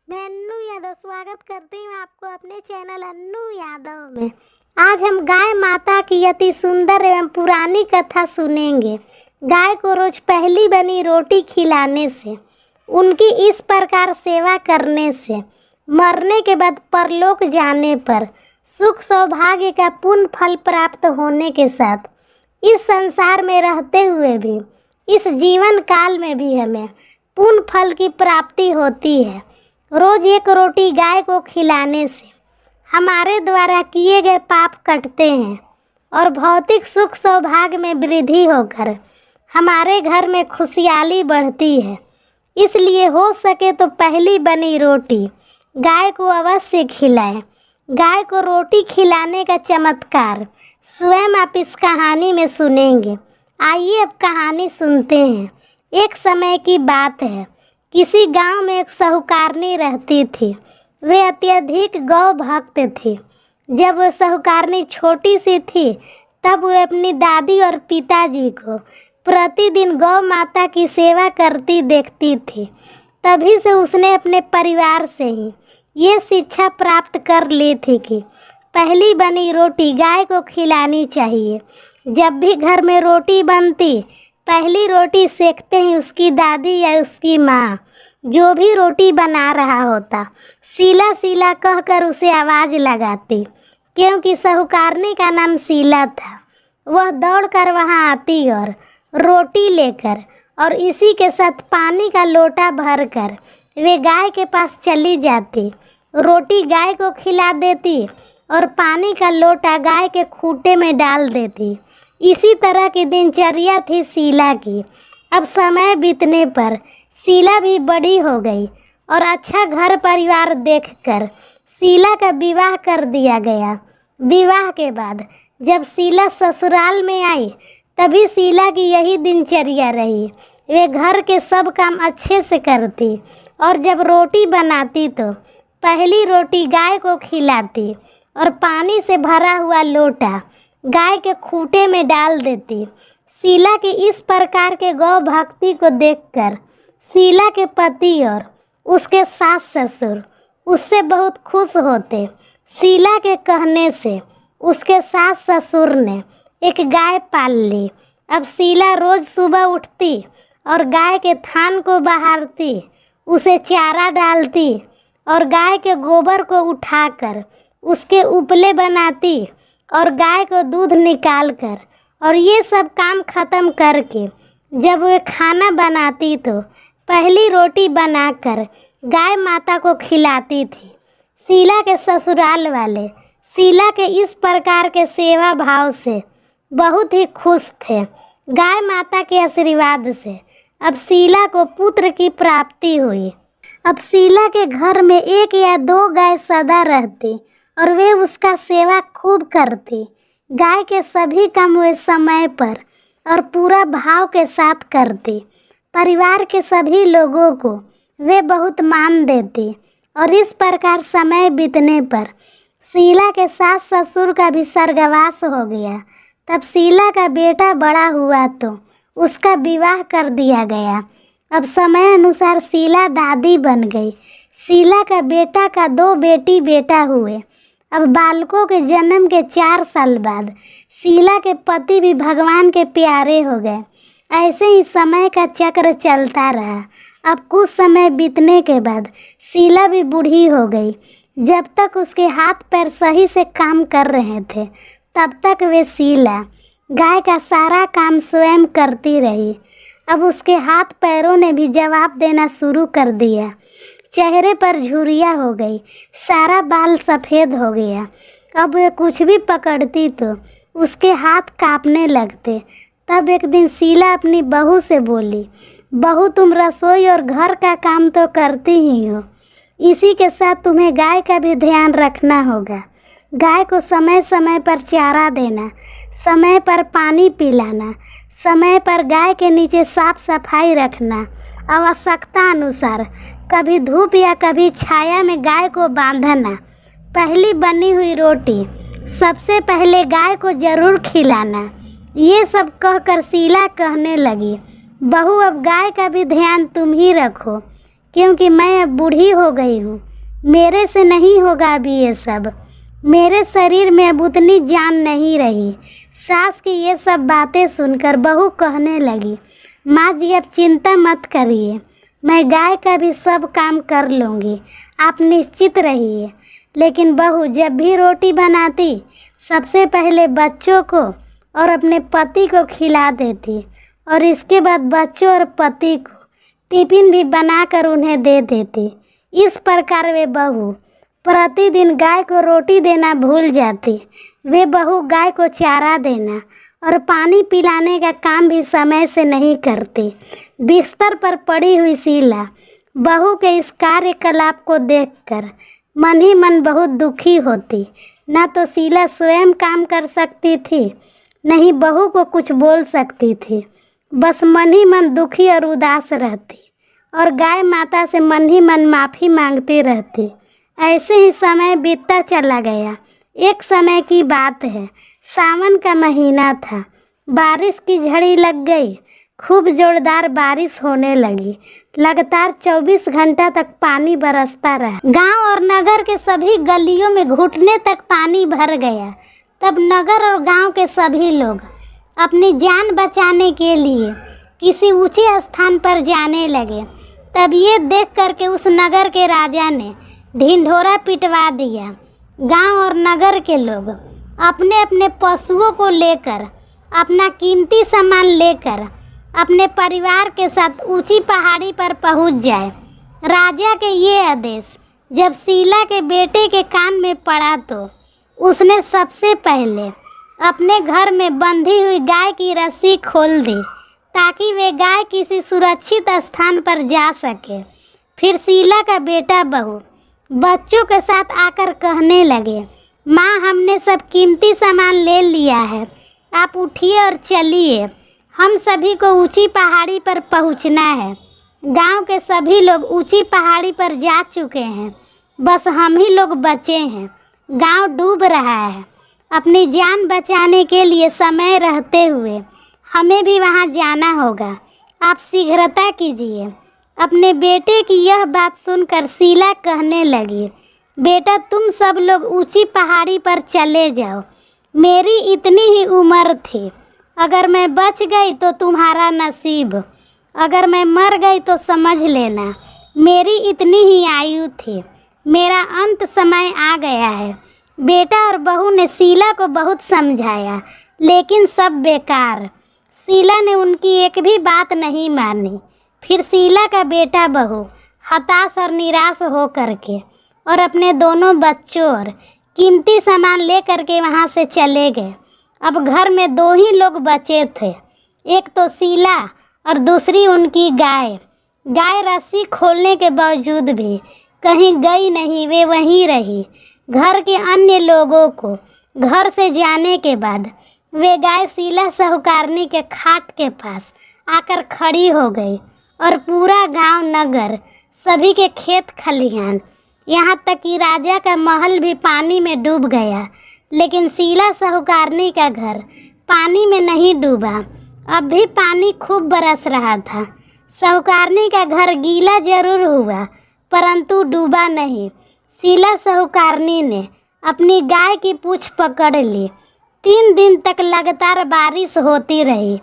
मैं अन्नू यादव स्वागत करती हूँ आपको अपने चैनल अन्नू यादव में। आज हम गाय माता की अति सुंदर एवं पुरानी कथा सुनेंगे। गाय को रोज पहली बनी रोटी खिलाने से, उनकी इस प्रकार सेवा करने से, मरने के बाद परलोक जाने पर सुख सौभाग्य का पूर्ण फल प्राप्त होने के साथ इस संसार में रहते हुए भी, इस जीवन काल में भी हमें पूर्ण फल की प्राप्ति होती है। रोज एक रोटी गाय को खिलाने से हमारे द्वारा किए गए पाप कटते हैं और भौतिक सुख सौभाग्य में वृद्धि होकर हमारे घर में खुशहाली बढ़ती है। इसलिए हो सके तो पहली बनी रोटी गाय को अवश्य खिलाएं। गाय को रोटी खिलाने का चमत्कार स्वयं आप इस कहानी में सुनेंगे। आइए अब कहानी सुनते हैं। एक समय की बात है, किसी गांव में एक साहूकारनी रहती थी। वे अत्यधिक गौ भक्त थी। जब वह साहूकारनी छोटी सी थी तब वह अपनी दादी और पिताजी को प्रतिदिन गौ माता की सेवा करती देखती थी। तभी से उसने अपने परिवार से ही ये शिक्षा प्राप्त कर ली थी कि पहली बनी रोटी गाय को खिलानी चाहिए। जब भी घर में रोटी बनती, पहली रोटी सेकते ही उसकी दादी या उसकी माँ जो भी रोटी बना रहा होता, शीला शीला कहकर उसे आवाज़ लगाती। क्योंकि साहूकारनी का नाम शीला था। वह दौड़कर वहाँ आती और रोटी लेकर और इसी के साथ पानी का लोटा भरकर वे गाय के पास चली जाती। रोटी गाय को खिला देती और पानी का लोटा गाय के खूंटे में डाल देती। इसी तरह की दिनचर्या थी शीला की। अब समय बीतने पर शीला भी बड़ी हो गई और अच्छा घर परिवार देखकर शीला का विवाह कर दिया गया। विवाह के बाद जब शीला ससुराल में आई तभी शीला की यही दिनचर्या रही। वे घर के सब काम अच्छे से करती और जब रोटी बनाती तो पहली रोटी गाय को खिलाती और पानी से भरा हुआ लोटा गाय के खूंटे में डाल देती। शीला की इस प्रकार के गौ भक्ति को देखकर शीला के पति और उसके सास ससुर उससे बहुत खुश होते। शीला के कहने से उसके सास ससुर ने एक गाय पाल ली। अब शीला रोज सुबह उठती और गाय के थान को बहारती, उसे चारा डालती और गाय के गोबर को उठाकर उसके उपले बनाती और गाय को दूध निकालकर और ये सब काम खत्म करके जब वे खाना बनाती तो पहली रोटी बनाकर गाय माता को खिलाती थी। शीला के ससुराल वाले शीला के इस प्रकार के सेवा भाव से बहुत ही खुश थे। गाय माता के आशीर्वाद से अब शीला को पुत्र की प्राप्ति हुई। अब शीला के घर में एक या दो गाय सदा रहती और वे उसका सेवा खूब करती। गाय के सभी काम वे समय पर और पूरा भाव के साथ करती। परिवार के सभी लोगों को वे बहुत मान देती और इस प्रकार समय बीतने पर शीला के सास ससुर का भी स्वर्गवास हो गया। तब शीला का बेटा बड़ा हुआ तो उसका विवाह कर दिया गया। अब समय अनुसार शीला दादी बन गई। शीला का बेटा का 2 बेटी बेटा हुए। अब बालकों के जन्म के 4 साल बाद शीला के पति भी भगवान के प्यारे हो गए। ऐसे ही समय का चक्र चलता रहा। अब कुछ समय बीतने के बाद शीला भी बूढ़ी हो गई। जब तक उसके हाथ पैर सही से काम कर रहे थे तब तक वे शीला गाय का सारा काम स्वयं करती रही। अब उसके हाथ पैरों ने भी जवाब देना शुरू कर दिया। चेहरे पर झुर्रियाँ हो गई, सारा बाल सफ़ेद हो गया। अब वे कुछ भी पकड़ती तो उसके हाथ कांपने लगते। तब एक दिन शीला अपनी बहू से बोली, बहू तुम रसोई और घर का काम तो करती ही हो, इसी के साथ तुम्हें गाय का भी ध्यान रखना होगा। गाय को समय समय पर चारा देना, समय पर पानी पिलाना, समय पर गाय के नीचे साफ सफाई रखना, आवश्यकता अनुसार कभी धूप या कभी छाया में गाय को बांधना, पहली बनी हुई रोटी सबसे पहले गाय को जरूर खिलाना। ये सब कहकर शीला कहने लगी, बहू अब गाय का भी ध्यान तुम ही रखो, क्योंकि मैं अब बूढ़ी हो गई हूँ, मेरे से नहीं होगा अभी ये सब। मेरे शरीर में अब उतनी जान नहीं रही। सास की ये सब बातें सुनकर बहू कहने लगी, माँ जी अब चिंता मत करिए, मैं गाय का भी सब काम कर लूँगी, आप निश्चित रहिए। लेकिन बहू जब भी रोटी बनाती सबसे पहले बच्चों को और अपने पति को खिला देती और इसके बाद बच्चों और पति को टिफ़िन भी बनाकर उन्हें दे देती। इस प्रकार वे बहू प्रतिदिन गाय को रोटी देना भूल जाती। वे बहू गाय को चारा देना और पानी पिलाने का काम भी समय से नहीं करती। बिस्तर पर पड़ी हुई शीला बहू के इस कार्यकलाप को देखकर मन ही मन बहुत दुखी होती। न तो शीला स्वयं काम कर सकती थी, नहीं बहू को कुछ बोल सकती थी। बस मन ही मन दुखी और उदास रहती और गाय माता से मन ही मन माफ़ी मांगती रहती। ऐसे ही समय बीतता चला गया। एक समय की बात है, सावन का महीना था। बारिश की झड़ी लग गई, खूब जोरदार बारिश होने लगी। लगातार 24 घंटा तक पानी बरसता रहा। गांव और नगर के सभी गलियों में घुटने तक पानी भर गया। तब नगर और गांव के सभी लोग अपनी जान बचाने के लिए किसी ऊंचे स्थान पर जाने लगे। तब ये देख करके उस नगर के राजा ने ढिंढोरा पिटवा दिया। गांव और नगर के लोग अपने अपने पशुओं को लेकर, अपना कीमती सामान लेकर अपने परिवार के साथ ऊंची पहाड़ी पर पहुंच जाए। राजा के ये आदेश जब शीला के बेटे के कान में पड़ा तो उसने सबसे पहले अपने घर में बंधी हुई गाय की रस्सी खोल दी ताकि वे गाय किसी सुरक्षित स्थान पर जा सके। फिर शीला का बेटा बहू बच्चों के साथ आकर कहने लगे, माँ हमने सब कीमती सामान ले लिया है, आप उठिए और चलिए, हम सभी को ऊंची पहाड़ी पर पहुंचना है। गांव के सभी लोग ऊंची पहाड़ी पर जा चुके हैं, बस हम ही लोग बचे हैं। गांव डूब रहा है। अपनी जान बचाने के लिए समय रहते हुए हमें भी वहां जाना होगा, आप शीघ्रता कीजिए। अपने बेटे की यह बात सुनकर शीला कहने लगी, बेटा तुम सब लोग ऊंची पहाड़ी पर चले जाओ, मेरी इतनी ही उम्र थी, अगर मैं बच गई तो तुम्हारा नसीब, अगर मैं मर गई तो समझ लेना मेरी इतनी ही आयु थी, मेरा अंत समय आ गया है। बेटा और बहू ने शीला को बहुत समझाया लेकिन सब बेकार। शीला ने उनकी एक भी बात नहीं मानी। फिर शीला का बेटा बहू हताश और निराश हो करके और अपने दोनों बच्चों और कीमती सामान ले करके वहाँ से चले गए। अब घर में दो ही लोग बचे थे, एक तो शीला और दूसरी उनकी गाय। गाय रस्सी खोलने के बावजूद भी कहीं गई नहीं, वे वहीं रही। घर के अन्य लोगों को घर से जाने के बाद वे गाय शीला साहूकारनी के खाट के पास आकर खड़ी हो गई और पूरा गांव नगर सभी के खेत खलिहान यहाँ तक कि राजा का महल भी पानी में डूब गया। लेकिन शीला साहूकारनी का घर पानी में नहीं डूबा, अब भी पानी खूब बरस रहा था। साहूकारनी का घर गीला जरूर हुआ परंतु डूबा नहीं। शीला साहूकारनी ने अपनी गाय की पूंछ पकड़ ली। 3 दिन तक लगातार बारिश होती रही,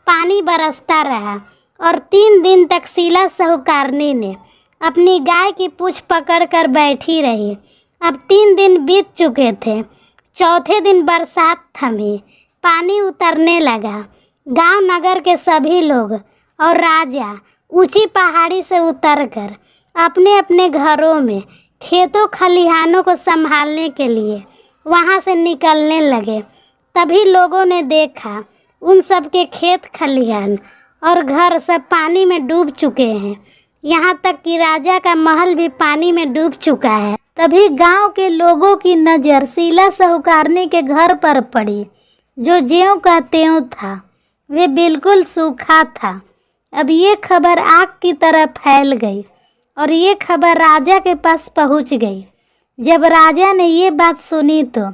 पानी बरसता रहा और 3 दिन तक शीला साहूकारनी ने अपनी गाय की पूंछ पकड़कर बैठी रही। अब 3 दिन बीत चुके थे। चौथे दिन बरसात थमी, पानी उतरने लगा। गांव नगर के सभी लोग और राजा ऊंची पहाड़ी से उतरकर अपने अपने घरों में खेतों खलिहानों को संभालने के लिए वहां से निकलने लगे। तभी लोगों ने देखा उन सब के खेत खलिहान और घर सब पानी में डूब चुके हैं, यहाँ तक कि राजा का महल भी पानी में डूब चुका है। तभी गांव के लोगों की नज़र शीला साहूकारनी के घर पर पड़ी, जो ज्यों का त्यों था, वे बिल्कुल सूखा था। अब ये खबर आग की तरह फैल गई और ये खबर राजा के पास पहुंच गई। जब राजा ने ये बात सुनी तो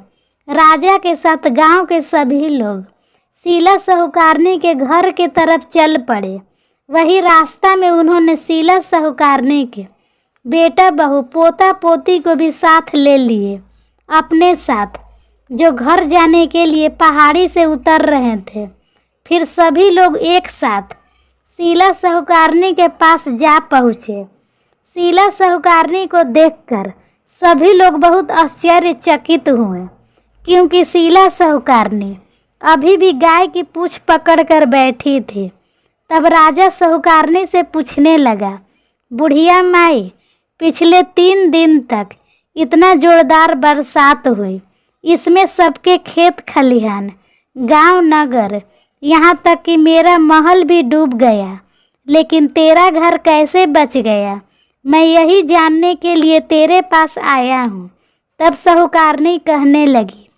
राजा के साथ गांव के सभी लोग शीला साहूकारनी के घर की तरफ चल पड़े। वही रास्ता में उन्होंने शीला साहूकारनी के बेटा बहू पोता पोती को भी साथ ले लिए अपने साथ, जो घर जाने के लिए पहाड़ी से उतर रहे थे। फिर सभी लोग एक साथ शीला साहूकारनी के पास जा पहुँचे। शीला साहूकारनी को देखकर सभी लोग बहुत आश्चर्यचकित हुए, क्योंकि शीला साहूकारनी अभी भी गाय की पूंछ पकड़कर बैठी थी। तब राजा साहूकारनी से पूछने लगा, बुढ़िया माई, पिछले 3 दिन तक इतना जोरदार बरसात हुई, इसमें सबके खेत खलिहान, गांव नगर, यहाँ तक कि मेरा महल भी डूब गया, लेकिन तेरा घर कैसे बच गया, मैं यही जानने के लिए तेरे पास आया हूँ। तब साहूकारनी कहने लगी,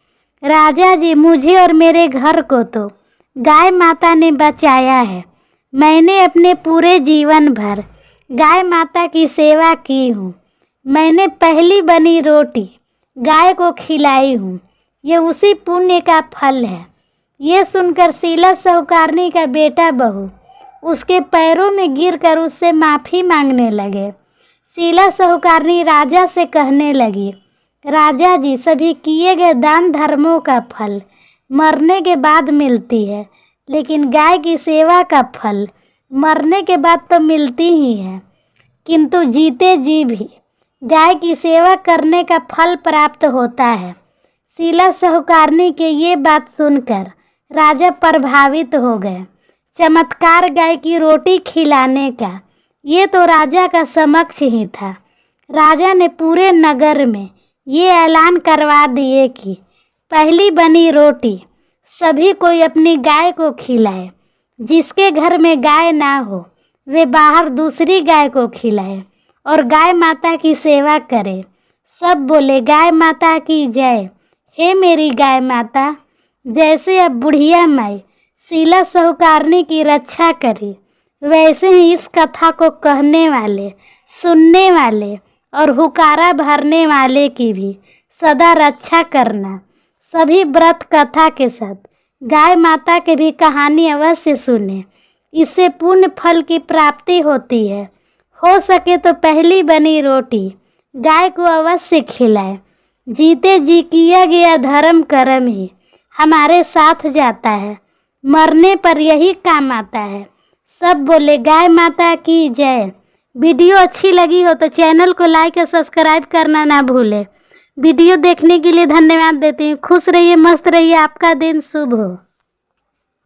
राजा जी, मुझे और मेरे घर को तो गाय माता ने बचाया है। मैंने अपने पूरे जीवन भर गाय माता की सेवा की हूँ। मैंने पहली बनी रोटी गाय को खिलाई हूँ, ये उसी पुण्य का फल है। ये सुनकर शीला साहूकारनी का बेटा बहू उसके पैरों में गिरकर उससे माफ़ी मांगने लगे। शीला साहूकारनी राजा से कहने लगी, राजा जी, सभी किए गए दान धर्मों का फल मरने के बाद मिलती है, लेकिन गाय की सेवा का फल मरने के बाद तो मिलती ही है, किंतु जीते जी भी गाय की सेवा करने का फल प्राप्त होता है। शीला साहूकारनी के ये बात सुनकर राजा प्रभावित हो गए। चमत्कार गाय की रोटी खिलाने का ये तो राजा का समक्ष ही था। राजा ने पूरे नगर में ये ऐलान करवा दिए कि पहली बनी रोटी सभी कोई अपनी गाय को खिलाए। जिसके घर में गाय ना हो वे बाहर दूसरी गाय को खिलाए और गाय माता की सेवा करे। सब बोले, गाय माता की जय। हे मेरी गाय माता, जैसे अब बुढ़िया माई शीला साहूकारनी की रक्षा करी, वैसे ही इस कथा को कहने वाले, सुनने वाले और हुकारा भरने वाले की भी सदा रक्षा करना। सभी व्रत कथा के साथ गाय माता के भी कहानी अवश्य सुने, इससे पुण्य फल की प्राप्ति होती है। हो सके तो पहली बनी रोटी गाय को अवश्य खिलाए। जीते जी किया गया धर्म कर्म ही हमारे साथ जाता है, मरने पर यही काम आता है। सब बोले, गाय माता की जय। वीडियो अच्छी लगी हो तो चैनल को लाइक और सब्सक्राइब करना ना भूले। वीडियो देखने के लिए धन्यवाद देती हूँ। खुश रहिए, मस्त रहिए, आपका दिन शुभ हो।